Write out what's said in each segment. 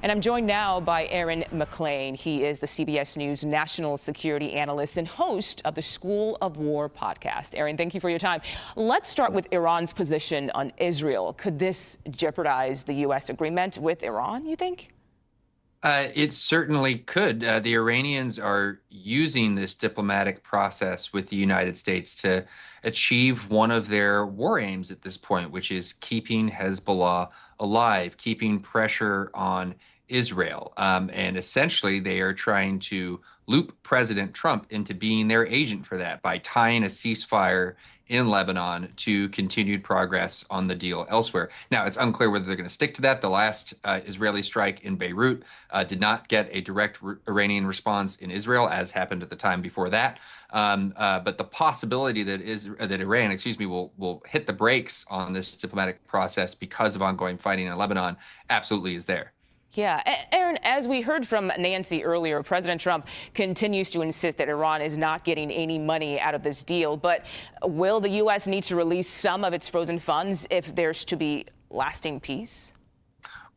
And I'm joined now by Aaron MacLean. He is the CBS News national security analyst and host of the School of War podcast. Aaron, thank you for your time. Let's start with Iran's position on Israel. Could this jeopardize the U.S. agreement with Iran, you think? It certainly could. The Iranians are using this diplomatic process with the United States to achieve one of their war aims at this point, which is keeping Hezbollah alive, keeping pressure on Israel. And essentially, they are trying to loop President Trump into being their agent for that by tying a ceasefire in Lebanon to continued progress on the deal elsewhere. Now, it's unclear whether they're going to stick to that. The last Israeli strike in Beirut did not get a direct Iranian response in Israel, as happened at the time before that. But the possibility that Iran, will hit the brakes on this diplomatic process because of ongoing fighting in Lebanon absolutely is there. Yeah, Aaron, as we heard from Nancy earlier, President Trump continues to insist that Iran is not getting any money out of this deal. But will the U.S. need to release some of its frozen funds if there's to be lasting peace?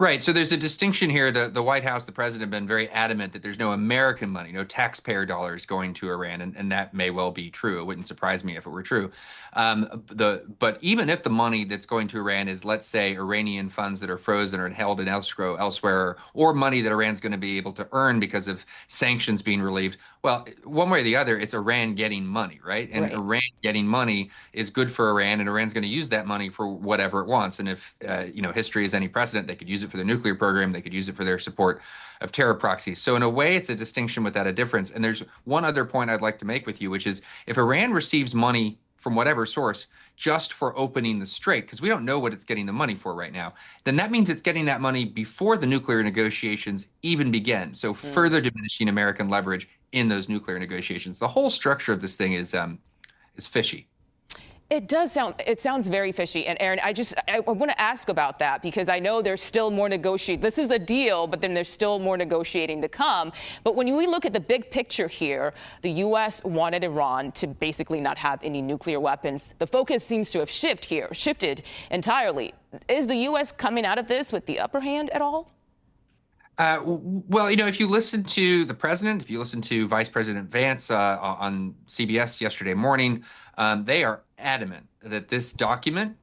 Right. So there's a distinction here. The White House, the president, have been very adamant that there's no American money, no taxpayer dollars going to Iran. And that may well be true. It wouldn't surprise me if it were true. But even if the money that's going to Iran is, let's say, Iranian funds that are frozen or held in escrow elsewhere, or money that Iran's going to be able to earn because of sanctions being relieved, well, one way or the other, it's Iran getting money, right? And Iran getting money is good for Iran, and Iran's going to use that money for whatever it wants. And if history is any precedent, they could use it for their nuclear program, they could use it for their support of terror proxies. So in a way, it's a distinction without a difference. And there's one other point I'd like to make with you, which is if Iran receives money from whatever source just for opening the strait, because we don't know what it's getting the money for right now, then that means it's getting that money before the nuclear negotiations even begin. So further diminishing American leverage in those nuclear negotiations. The whole structure of this thing is fishy. It sounds very fishy. And Aaron, I want to ask about that because I know there's still more negotiating. This is a deal, but then there's still more negotiating to come. But when we look at the big picture here, the U.S. wanted Iran to basically not have any nuclear weapons. The focus seems to have shifted entirely. Is the U.S. coming out of this with the upper hand at all? Well, if you listen to the president, if you listen to Vice President Vance on CBS yesterday morning, they are adamant that this document,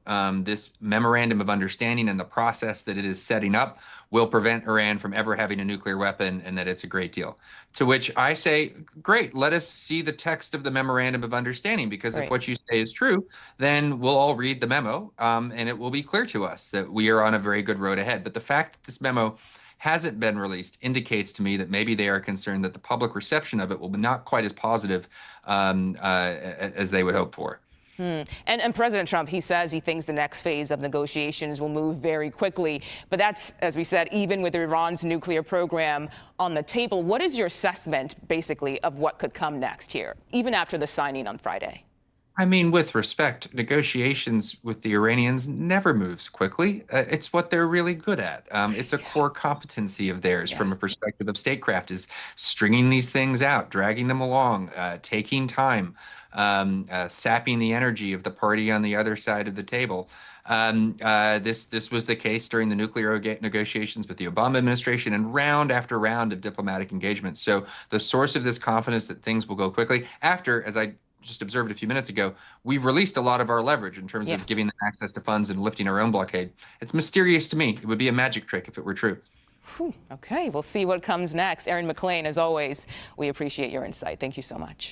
this memorandum of understanding and the process that it is setting up will prevent Iran from ever having a nuclear weapon and that it's a great deal. To which I say, great, let us see the text of the memorandum of understanding, because if what you say is true, then we'll all read the memo and it will be clear to us that we are on a very good road ahead. But the fact that this memo hasn't been released indicates to me that maybe they are concerned that the public reception of it will be not quite as positive as they would hope for. And President Trump, he says he thinks the next phase of negotiations will move very quickly. But that's, as we said, even with Iran's nuclear program on the table. What is your assessment, basically, of what could come next here, even after the signing on Friday? I mean, with respect, negotiations with the Iranians never moves quickly. It's what they're really good at. It's a core competency of theirs from a perspective of statecraft, is stringing these things out, dragging them along, taking time, sapping the energy of the party on the other side of the table. This was the case during the nuclear negotiations with the Obama administration and round after round of diplomatic engagement. So the source of this confidence that things will go quickly after, as I just observed a few minutes ago, we've released a lot of our leverage in terms of giving them access to funds and lifting our own blockade. It's mysterious to me. It would be a magic trick if it were true. Okay, we'll see what comes next. Aaron MacLean, as always, we appreciate your insight. Thank you so much.